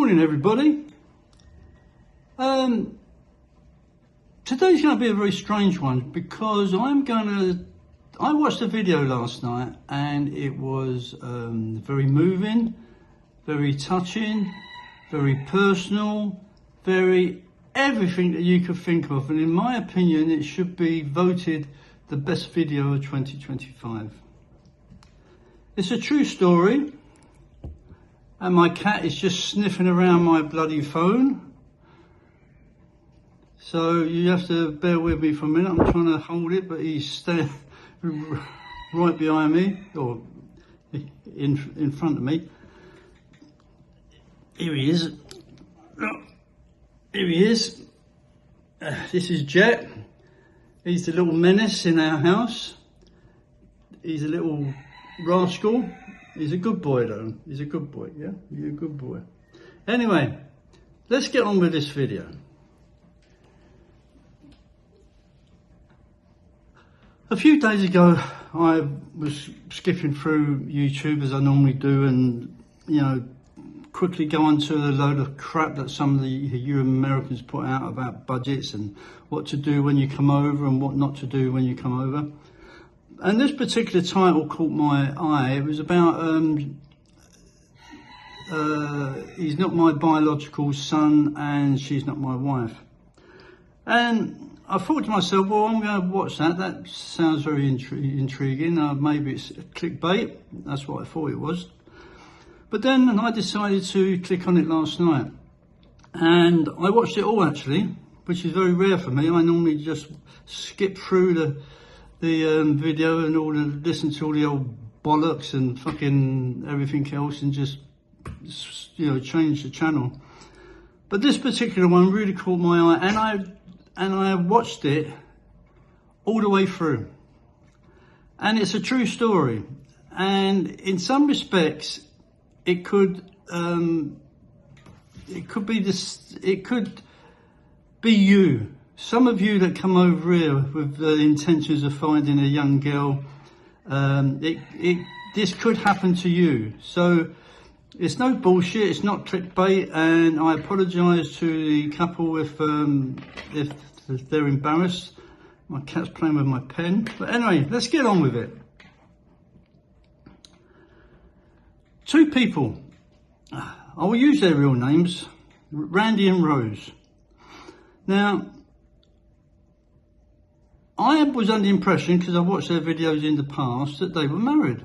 Morning everybody. Today's going to be a very strange one because I watched a video last night and it was very moving, very touching, very personal, very everything that you could think of, and in my opinion it should be voted the best video of 2025. It's a true story. And my cat is just sniffing around my bloody phone. So you have to bear with me for a minute. I'm trying to hold it, but he's staying right behind me, or in front of me. Here he is. Here he is. This is Jet. He's the little menace in our house. He's a little rascal. He's a good boy though. He's a good boy, yeah? He's a good boy. Anyway, let's get on with this video. A few days ago, I was skipping through YouTube as I normally do and, you know, quickly go onto a load of crap that some of the you Americans put out about budgets and what to do when you come over and what not to do when you come over. And this particular title caught my eye. It was about, he's not my biological son and she's not my wife. And I thought to myself, well, I'm going to watch that. That sounds very intriguing. Maybe it's clickbait. That's what I thought it was. But then I decided to click on it last night. And I watched it all actually, which is very rare for me. I normally just skip through the video and listen to all the old bollocks and fucking everything else and just, you know, change the channel. But this particular one really caught my eye, and I watched it all the way through. And it's a true story. And in some respects, it could be you. Some of you that come over here with the intentions of finding a young girl, this could happen to you. So it's no bullshit, it's not clickbait, and I apologise to the couple if they're embarrassed. My cat's playing with my pen. But anyway, let's get on with it. Two people, I will use their real names, Randy and Rose. Now, I was under the impression, because I watched their videos in the past, that they were married.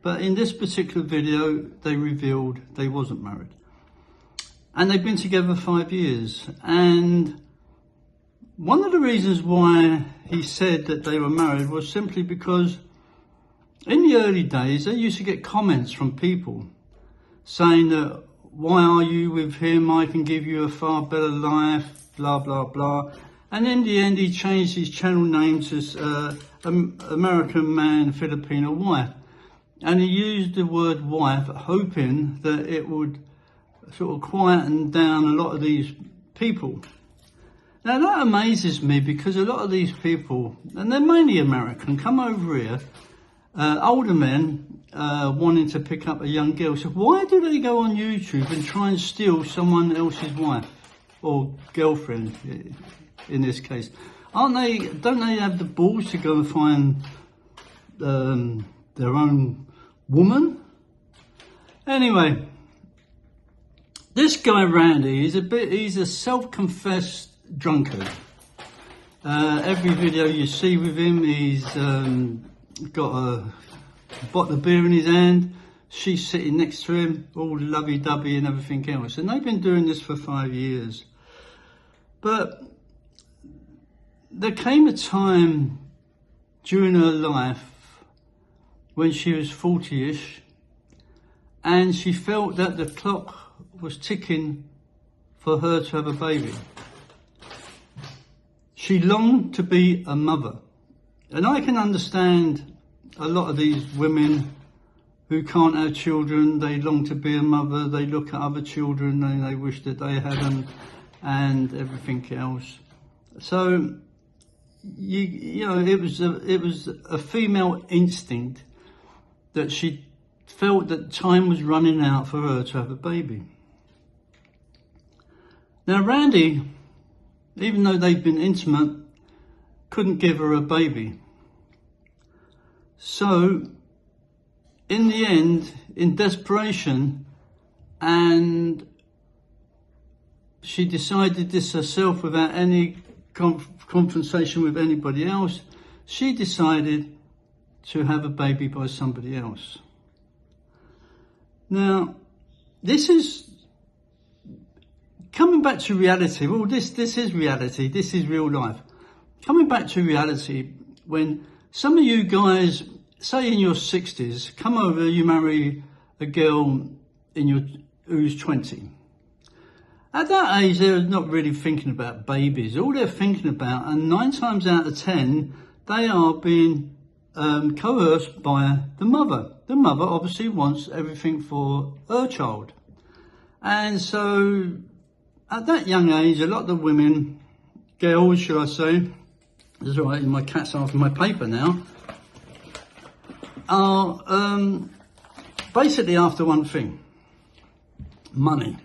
But in this particular video, they revealed they wasn't married. And they've been together 5 years. And one of the reasons why he said that they were married was simply because in the early days, they used to get comments from people saying that, why are you with him? I can give you a far better life, blah, blah, blah. And in the end, he changed his channel name to American Man, Filipino Wife. And he used the word wife, hoping that it would sort of quieten down a lot of these people. Now that amazes me because a lot of these people, and they're mainly American, come over here, older men wanting to pick up a young girl. So why do they go on YouTube and try and steal someone else's wife or girlfriend? In this case, don't they have the balls to go and find their own woman? Anyway, this guy Randy, he's a self-confessed drunkard. Every video you see with him, he's got a bottle of beer in his hand, she's sitting next to him, all lovey-dovey and everything else. And they've been doing this for 5 years. But there came a time during her life when she was 40-ish and she felt that the clock was ticking for her to have a baby. She longed to be a mother. And I can understand a lot of these women who can't have children, they long to be a mother, they look at other children and they wish that they had them and everything else. So you know, it was a female instinct that she felt that time was running out for her to have a baby. Now Randy, even though they've been intimate, couldn't give her a baby. So in the end, in desperation, and she decided this herself without any confrontation with anybody else, she decided to have a baby by somebody else. Now, this is coming back to reality. Well, this is reality. This is real life. Coming back to reality, when some of you guys, say in your 60s, come over, you marry a girl who's 20. At that age, they're not really thinking about babies. All they're thinking about, and 9 times out of 10, they are being coerced by the mother. The mother obviously wants everything for her child. And so at that young age, a lot of the women, girls, should I say, that's right, my cat's after my paper now, are basically after one thing: money.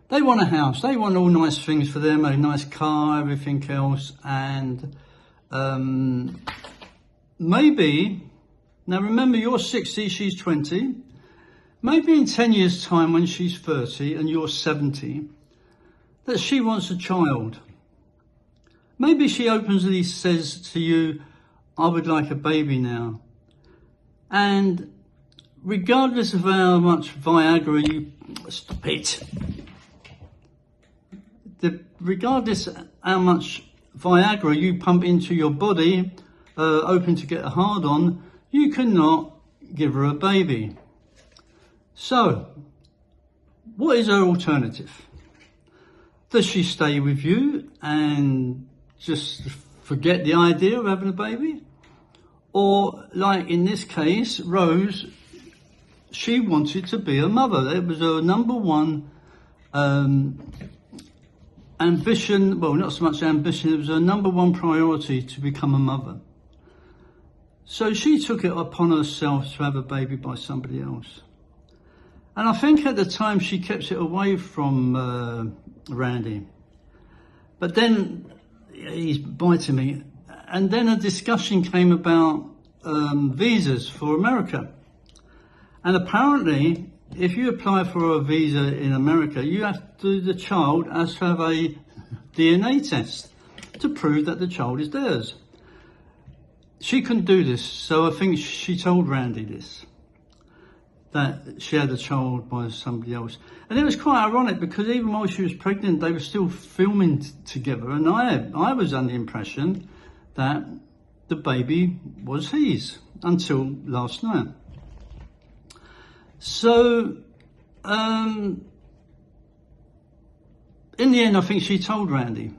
They want a house, they want all nice things for them, a nice car, everything else, and maybe, now remember you're 60, she's 20, maybe in 10 years' time when she's 30 and you're 70, that she wants a child. Maybe she openly says to you, I would like a baby now. And regardless of how much Viagra you, stop it. Regardless how much Viagra you pump into your body, hoping to get a hard on, you cannot give her a baby. So, what is her alternative? Does she stay with you and just forget the idea of having a baby? Or, like in this case, Rose, she wanted to be a mother. It was her number one ambition, well, not so much ambition, it was her number one priority to become a mother. So she took it upon herself to have a baby by somebody else. And I think at the time she kept it away from Randy. But then, he's biting me, and then a discussion came about visas for America. And apparently, if you apply for a visa in America, you have to, the child has to have a DNA test to prove that the child is theirs. She couldn't do this, so I think she told Randy this, that she had a child by somebody else. And it was quite ironic because even while she was pregnant, they were still filming together, and I was under the impression that the baby was his until last night. So, in the end, I think she told Randy,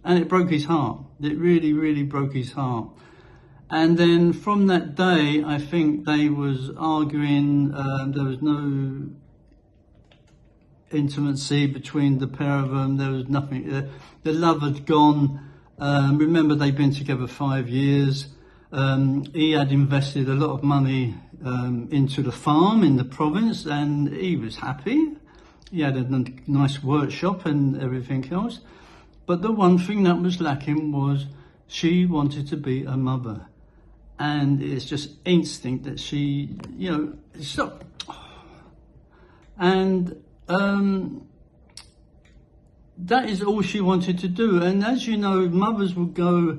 and it broke his heart. It really, really broke his heart. And then from that day, I think they was arguing. There was no intimacy between the pair of them. There was nothing. The love had gone. Remember, they'd been together 5 years. He had invested a lot of money into the farm in the province, and he was happy. He had a nice workshop and everything else. But the one thing that was lacking was she wanted to be a mother. And it's just instinct that she, stop. And that is all she wanted to do. And as you know, mothers will go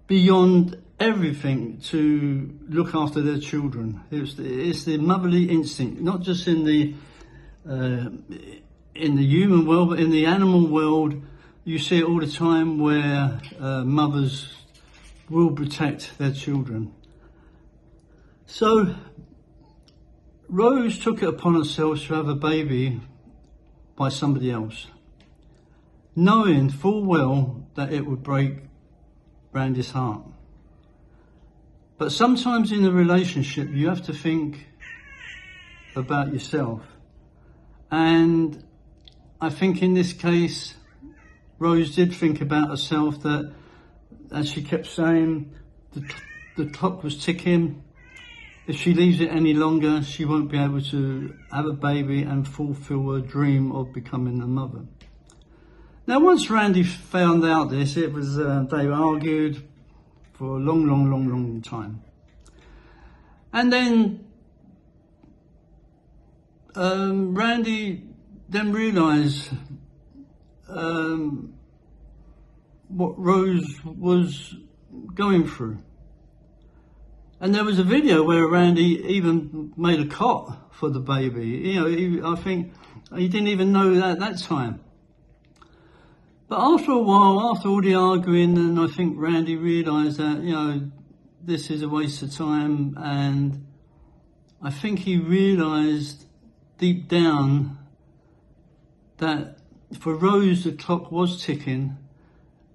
beyond everything to look after their children. It's the motherly instinct, not just in the human world, but in the animal world. You see it all the time where mothers will protect their children. So Rose took it upon herself to have a baby by somebody else, knowing full well that it would break Randy's heart. But sometimes in a relationship, you have to think about yourself. And I think in this case, Rose did think about herself, that, as she kept saying, the clock was ticking. If she leaves it any longer, she won't be able to have a baby and fulfill her dream of becoming a mother. Now, once Randy found out this, it was they argued for a long time. And then Randy then realised what Rose was going through. And there was a video where Randy even made a cot for the baby. You know, I think he didn't even know that at that time. But after a while, after all the arguing, and I think Randy realised that, you know, this is a waste of time, and I think he realised deep down that for Rose the clock was ticking,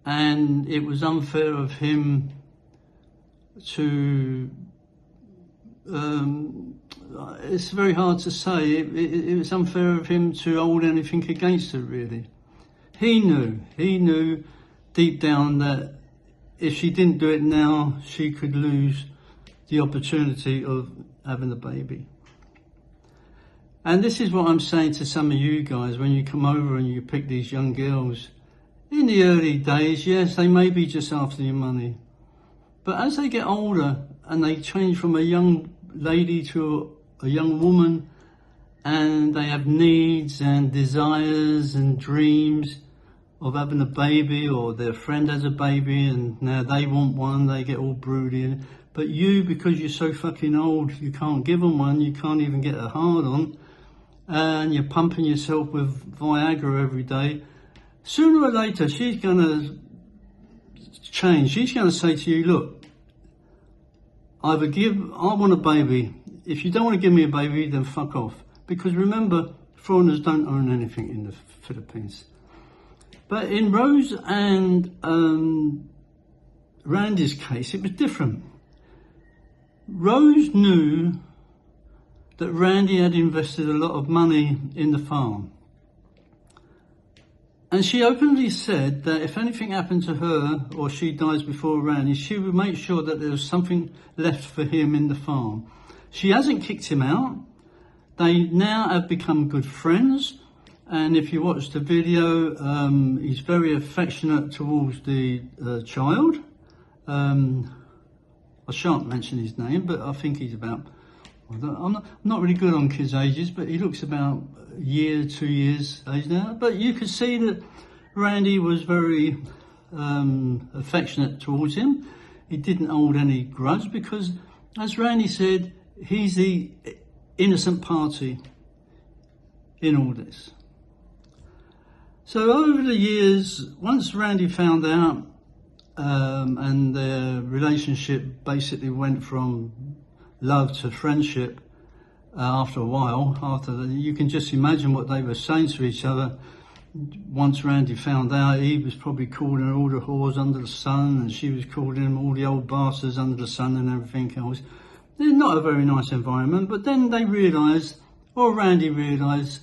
and it was unfair of him to, it's very hard to say, it was unfair of him to hold anything against her, really. He knew deep down that if she didn't do it now, she could lose the opportunity of having a baby. And this is what I'm saying to some of you guys when you come over and you pick these young girls. In the early days, yes, they may be just after your money. But as they get older and they change from a young lady to a young woman, and they have needs and desires and dreams of having a baby, or their friend has a baby and now they want one, they get all broody. But you, because you're so fucking old, you can't give them one, you can't even get a hard on, and you're pumping yourself with Viagra every day. Sooner or later, she's going to change. She's going to say to you, look, I want a baby. If you don't want to give me a baby, then fuck off. Because remember, foreigners don't own anything in the Philippines. But in Rose and Randy's case, it was different. Rose knew that Randy had invested a lot of money in the farm. And she openly said that if anything happened to her or she dies before Randy, she would make sure that there was something left for him in the farm. She hasn't kicked him out. They now have become good friends. And if you watch the video, he's very affectionate towards the child. I shan't mention his name, but I think he's about, I'm not really good on kids' ages, but he looks about a year, 2 years age now. But you could see that Randy was very affectionate towards him. He didn't hold any grudge because, as Randy said, he's the innocent party in all this. So over the years, once Randy found out, and their relationship basically went from love to friendship, after a while, you can just imagine what they were saying to each other. Once Randy found out, he was probably calling her all the whores under the sun, and she was calling him all the old bastards under the sun and everything else. It's not a very nice environment, but then they realised, or Randy realised,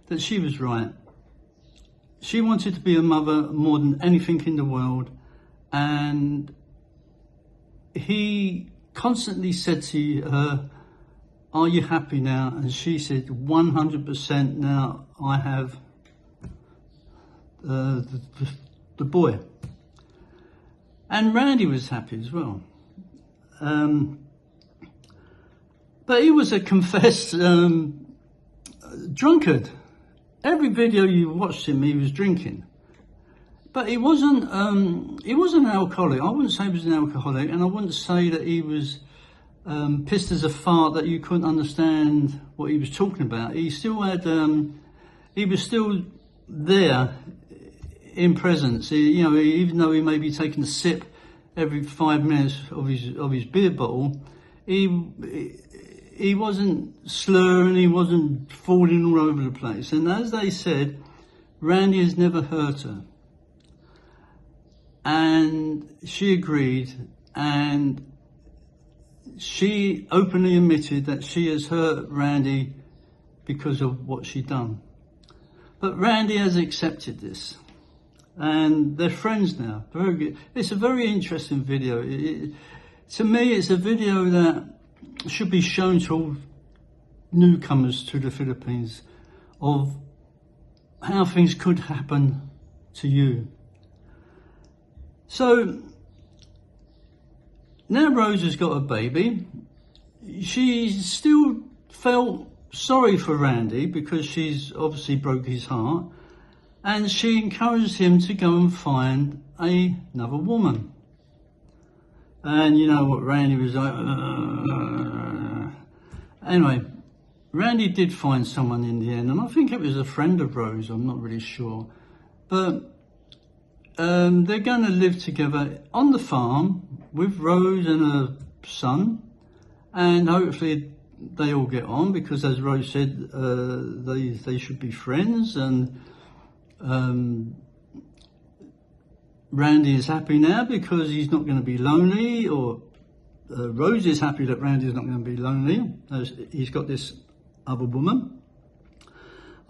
that she was right. She wanted to be a mother more than anything in the world, and he constantly said to her, are you happy now? And she said, 100% now I have the boy. And Randy was happy as well. But he was a confessed drunkard. Every video you watched him, he was drinking. But he wasn't an alcoholic. I wouldn't say he was an alcoholic, and I wouldn't say that he was pissed as a fart that you couldn't understand what he was talking about. He still had, he was still there in presence. Even though he may be taking a sip every 5 minutes of his beer bottle, he wasn't slurring, he wasn't falling all over the place. And as they said, Randy has never hurt her. And she agreed, and she openly admitted that she has hurt Randy because of what she'd done. But Randy has accepted this, and they're friends now. Very good. It's a very interesting video. To me, it's a video that should be shown to all newcomers to the Philippines of how things could happen to you. So now Rose has got a baby. She still felt sorry for Randy because she's obviously broke his heart, and she encouraged him to go and find another woman. And you know what Randy was like? Anyway, Randy did find someone in the end, and I think it was a friend of Rose, I'm not really sure. But they're going to live together on the farm with Rose and her son, and hopefully they all get on, because as Rose said, they should be friends. And Randy is happy now because he's not going to be lonely, or Rose is happy that Randy is not going to be lonely as he's got this other woman.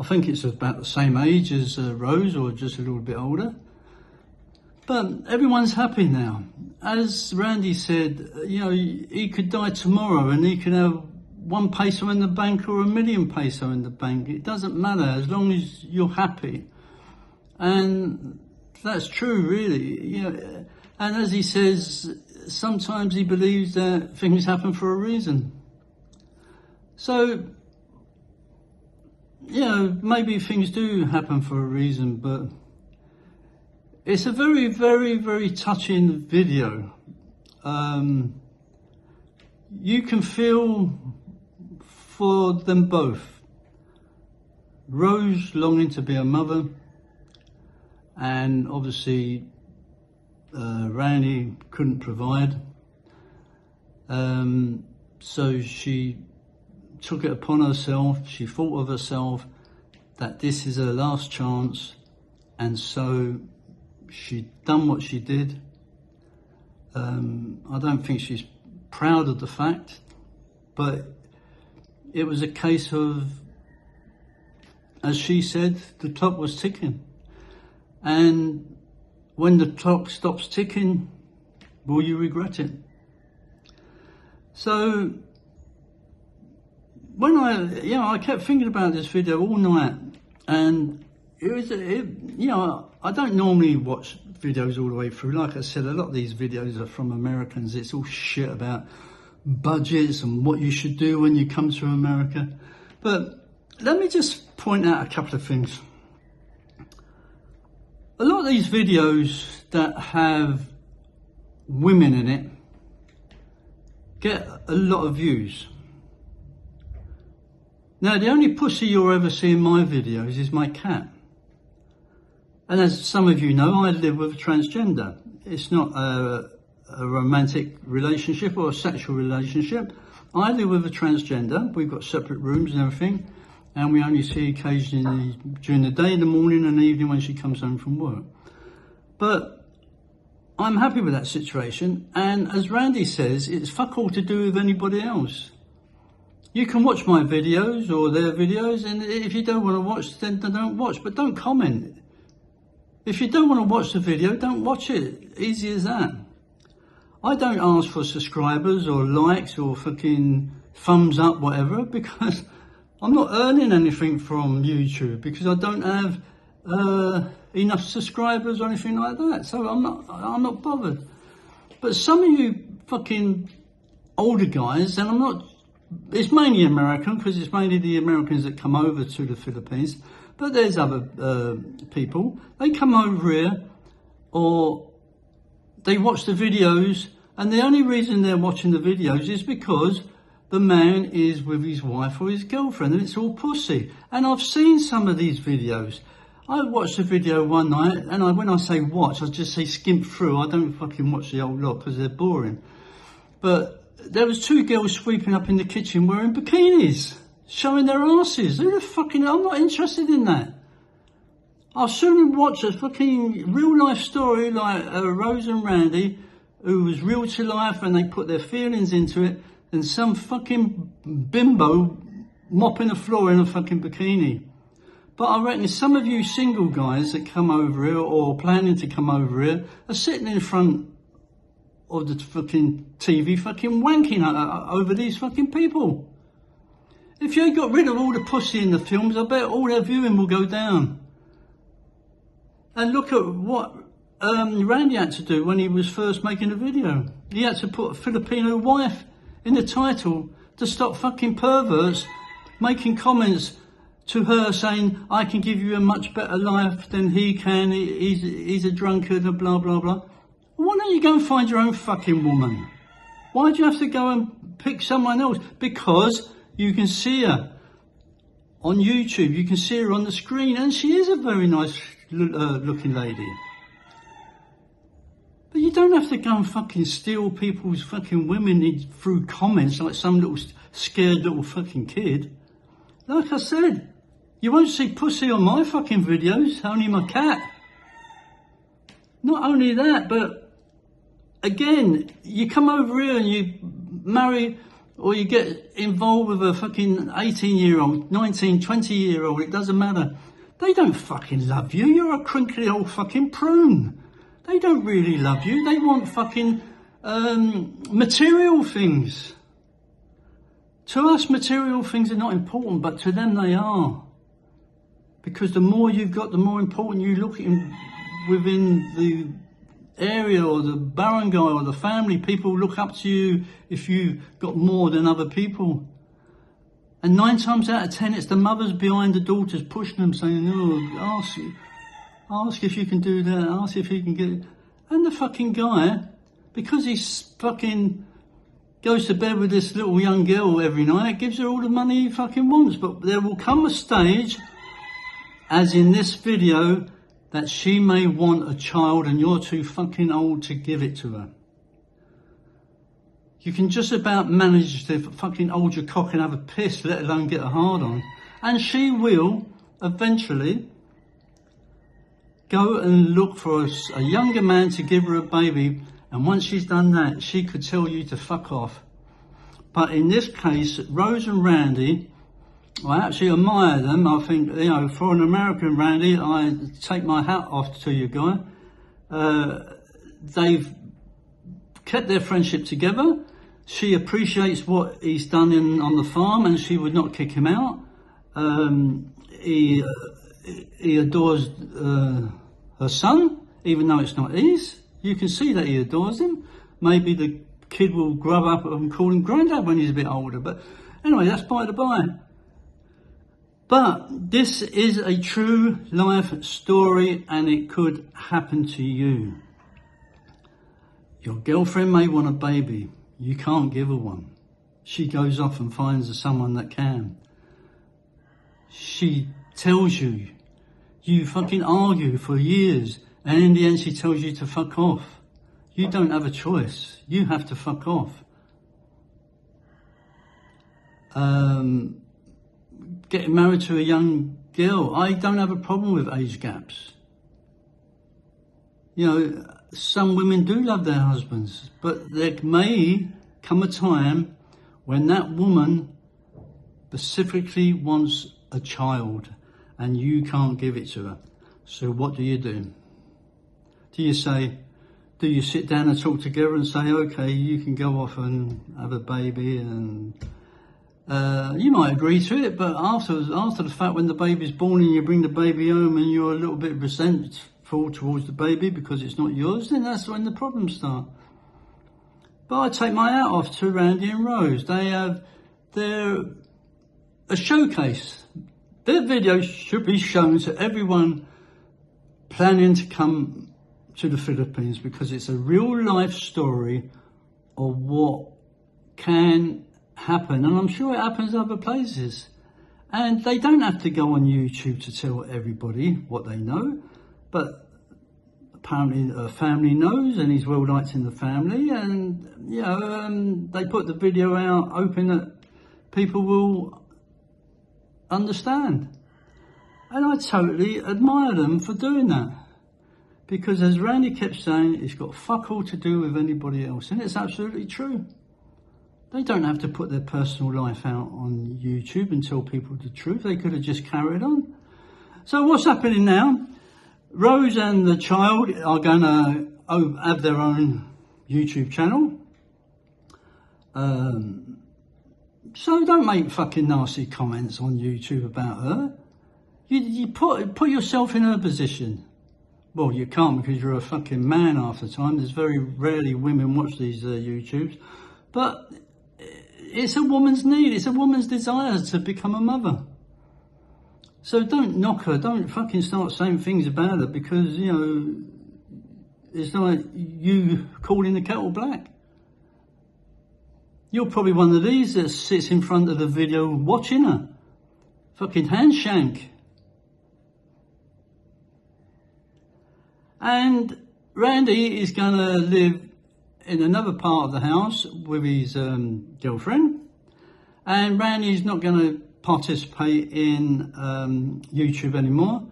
I think it's about the same age as Rose, or just a little bit older. But everyone's happy now. As Randy said, you know, he could die tomorrow and he could have 1 peso in the bank or 1,000,000 peso in the bank. It doesn't matter as long as you're happy. And that's true, really. You know, and as he says, sometimes he believes that things happen for a reason. So, you know, maybe things do happen for a reason, but it's a very, very, very touching video. You can feel for them both. Rose longing to be a mother, and obviously Randy couldn't provide. So she took it upon herself, she thought of herself that this is her last chance, and so she done what she did. I don't think she's proud of the fact, but it was a case of, as she said, the clock was ticking. And when the clock stops ticking, will you regret it? So when I kept thinking about this video all night, and I don't normally watch videos all the way through. Like I said, a lot of these videos are from Americans. It's all shit about budgets and what you should do when you come to America. But let me just point out a couple of things. A lot of these videos that have women in it get a lot of views. Now, the only pussy you'll ever see in my videos is my cat. And as some of you know, I live with a transgender. It's not a romantic relationship or a sexual relationship. I live with a transgender. We've got separate rooms and everything. And we only see occasionally during the day, in the morning and the evening when she comes home from work. But I'm happy with that situation. And as Randy says, it's fuck all to do with anybody else. You can watch my videos or their videos, and if you don't want to watch, then don't watch, but don't comment. If you don't want to watch the video, don't watch it. Easy as that. I don't ask for subscribers or likes or fucking thumbs up, whatever, because I'm not earning anything from YouTube, because I don't have enough subscribers or anything like that. So I'm not bothered. But some of you fucking older guys, and it's mainly American, because it's mainly the Americans that come over to the Philippines, but there's other people. They come over here, or they watch the videos, and the only reason they're watching the videos is because the man is with his wife or his girlfriend, and it's all pussy. And I've seen some of these videos. I watched a video one night, and when I say watch, I just say skim through. I don't fucking watch the whole lot because they're boring. But there was 2 girls sweeping up in the kitchen wearing bikinis, showing their asses. I'm not interested in that. I'll sooner watch a fucking real life story like Rose and Randy, who was real to life and they put their feelings into it, than some fucking bimbo mopping the floor in a fucking bikini. But I reckon some of you single guys that come over here or planning to come over here are sitting in front of the fucking TV fucking wanking over these fucking people. If you got rid of all the pussy in the films, I bet all their viewing will go down. And look at what Randy had to do when he was first making a video. He had to put a Filipino wife in the title to stop fucking perverts making comments to her saying, I can give you a much better life than he can, he's a drunkard and blah, blah, blah. Why don't you go and find your own fucking woman? Why do you have to go and pick someone else? Because you can see her on YouTube, you can see her on the screen, and she is a very nice looking lady. But you don't have to go and fucking steal people's fucking women through comments like some little scared little fucking kid. Like I said, you won't see pussy on my fucking videos, only my cat. Not only that, but again, you come over here and you marry or you get involved with a fucking 18-year-old, 19, 20-year-old, it doesn't matter. They don't fucking love you. You're a crinkly old fucking prune. They don't really love you. They want fucking material things. To us, material things are not important, but to them they are. Because the more you've got, the more important you look within the area or the barangay or the family. People look up to you if you've got more than other people. And 9 times out of 10, it's the mothers behind the daughters pushing them, saying, oh, ask if you can do that, ask if you can get it. And the fucking guy, because he's fucking goes to bed with this little young girl every night, gives her all the money he fucking wants. But there will come a stage, as in this video, that she may want a child and you're too fucking old to give it to her. You can just about manage to fucking hold your cock and have a piss, let alone get a hard on. And she will eventually go and look for a younger man to give her a baby. And once she's done that, she could tell you to fuck off. But in this case, Rose and Randy, I actually admire them. I think, you know, for an American, Randy, I take my hat off to you, guy. They've kept their friendship together. She appreciates what he's done on the farm, and she would not kick him out. He adores her son, even though it's not his. You can see that he adores him. Maybe the kid will grow up and call him granddad when he's a bit older. But anyway, that's by the by. But this is a true life story, and it could happen to you. Your girlfriend may want a baby. You can't give her one. She goes off and finds someone that can. She tells you. You fucking argue for years, and in the end she tells you to fuck off. You don't have a choice. You have to fuck off. Getting married to a young girl, I don't have a problem with age gaps. You know, some women do love their husbands, but there may come a time when that woman specifically wants a child and you can't give it to her. So what do? Do you sit down and talk together and say, okay, you can go off and have a baby, and you might agree to it, but after the fact, when the baby's born and you bring the baby home and you're a little bit resentful towards the baby because it's not yours, then that's when the problems start. But I take my hat off to Randy and Rose. They're a showcase. Their videos should be shown to everyone planning to come to the Philippines, because it's a real life story of what can happen, and I'm sure it happens other places. And they don't have to go on YouTube to tell everybody what they know, but apparently a family knows, and he's well liked in the family, and you know, they put the video out hoping that people will understand. And I totally admire them for doing that, because as Randy kept saying, it's got fuck all to do with anybody else, and it's absolutely true. They don't have to put their personal life out on YouTube and tell people the truth. They could have just carried on. So what's happening now? Rose and the child are going to have their own YouTube channel. So don't make fucking nasty comments on YouTube about her. You put yourself in her position. Well, you can't because you're a fucking man half the time. There's very rarely women watch these YouTubes. But it's a woman's need. It's a woman's desire to become a mother. So don't knock her. Don't fucking start saying things about her because, you know, it's like you calling the kettle black. You're probably one of these that sits in front of the video watching her. Fucking handshank. And Randy is going to live in another part of the house with his girlfriend. And Randy's not going to participate in YouTube anymore.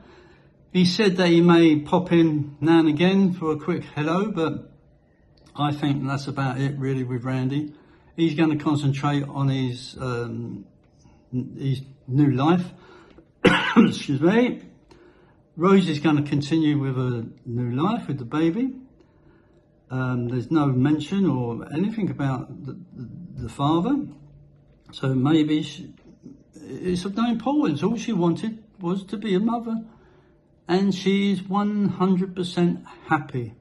He said that he may pop in now and again for a quick hello, but I think that's about it really with Randy. He's going to concentrate on his new life. Excuse me. Rose is going to continue with her new life with the baby. There's no mention or anything about the father. So maybe it's of no importance. All she wanted was to be a mother. And she is 100% happy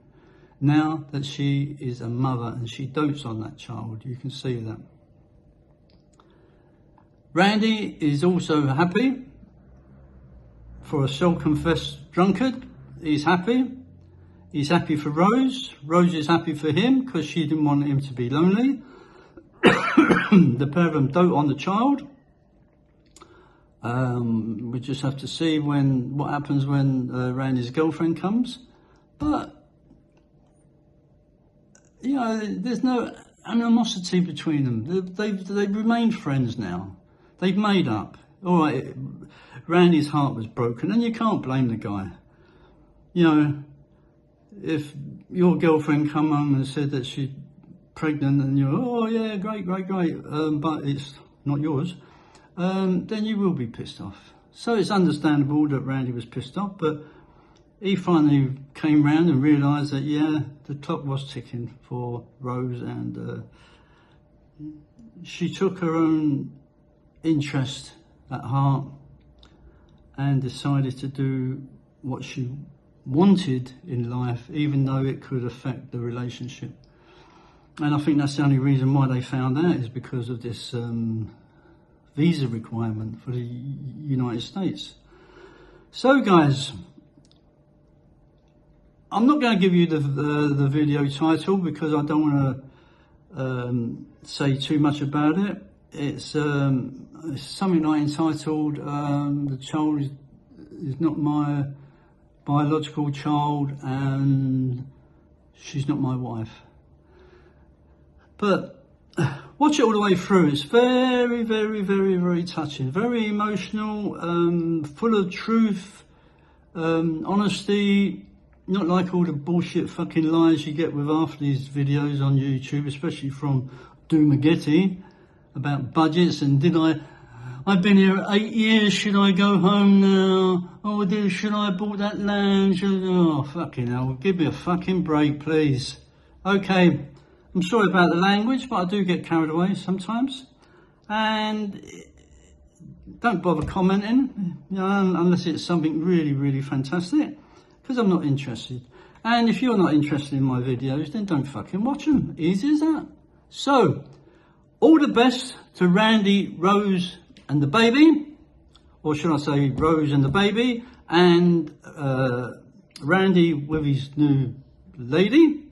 now that she is a mother and she dotes on that child. You can see that. Randy is also happy. For a self-confessed drunkard, he's happy. He's happy for Rose. Rose is happy for him because she didn't want him to be lonely. The pair of them dote on the child. We just have to see what happens when Randy's girlfriend comes. But, you know, there's no animosity between them. They've remained friends now. They've made up. All right, Randy's heart was broken, and you can't blame the guy. You know, if your girlfriend come home and said that she's pregnant, and you're, oh yeah, great, but it's not yours, then you will be pissed off. So it's understandable that Randy was pissed off, but he finally came round and realised that, yeah, the clock was ticking for Rose, and she took her own interest at heart and decided to do what she wanted in life, even though it could affect the relationship. And I think that's the only reason why they found out is because of this visa requirement for the United States. So guys, I'm not going to give you the video title because I don't want to say too much about it. It's something like entitled "The Child is Not My Biological Child and She's Not My Wife." But watch it all the way through. It's very, very, very, very touching, very emotional, full of truth, honesty. Not like all the bullshit fucking lies you get with half these videos on YouTube, especially from Doomagetti, about budgets and I've been here 8 years, should I go home now? Oh, should I have bought that land? Oh, fucking hell, give me a fucking break, please. Okay, I'm sorry about the language, but I do get carried away sometimes. And don't bother commenting, you know, unless it's something really, really fantastic, because I'm not interested. And if you're not interested in my videos, then don't fucking watch them. Easy as that. So, all the best to Randy, Rose and the baby, or should I say Rose and the baby, and Randy with his new lady.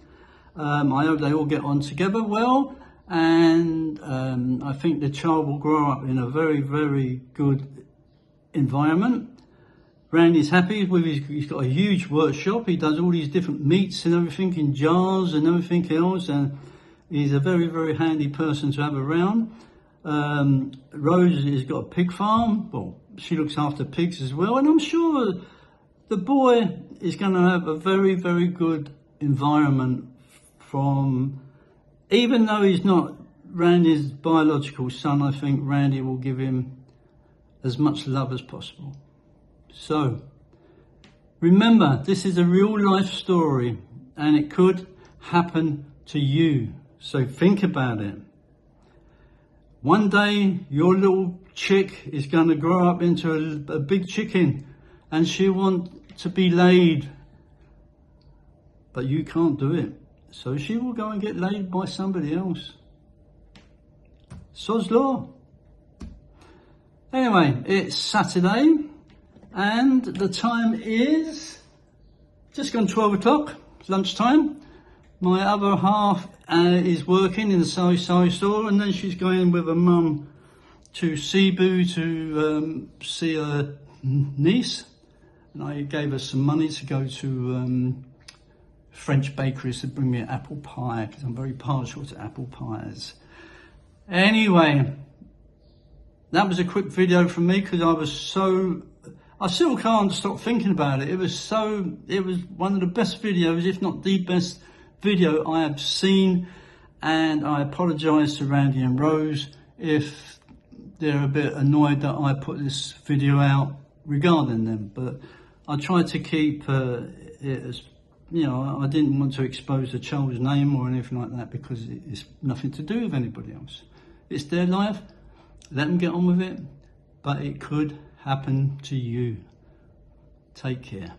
I hope they all get on together well, and I think the child will grow up in a very, very good environment. Randy's happy with he's got a huge workshop. He does all these different meats and everything in jars and everything else, and he's a very, very handy person to have around. Rose has got a pig farm. Well, she looks after pigs as well. And I'm sure the boy is going to have a very, very good environment from, even though he's not Randy's biological son, I think Randy will give him as much love as possible. So, remember, this is a real life story and it could happen to you. So think about it. One day, your little chick is going to grow up into a big chicken and she'll want to be laid but you can't do it. So she will go and get laid by somebody else. Sod's law. Anyway, it's Saturday and the time is just gone 12 o'clock, it's lunchtime. My other half is working in the Sari store, and then she's going with her mum to Cebu to see her niece. And I gave her some money to go to French bakeries to bring me an apple pie, because I'm very partial to apple pies. Anyway, that was a quick video from me because I still can't stop thinking about it. It was one of the best videos, if not the best video I have seen. And I apologise to Randy and Rose if they're a bit annoyed that I put this video out regarding them. But I tried to keep it as, you know, I didn't want to expose the child's name or anything like that because it's nothing to do with anybody else. It's their life. Let them get on with it, but it could happen to you. Take care.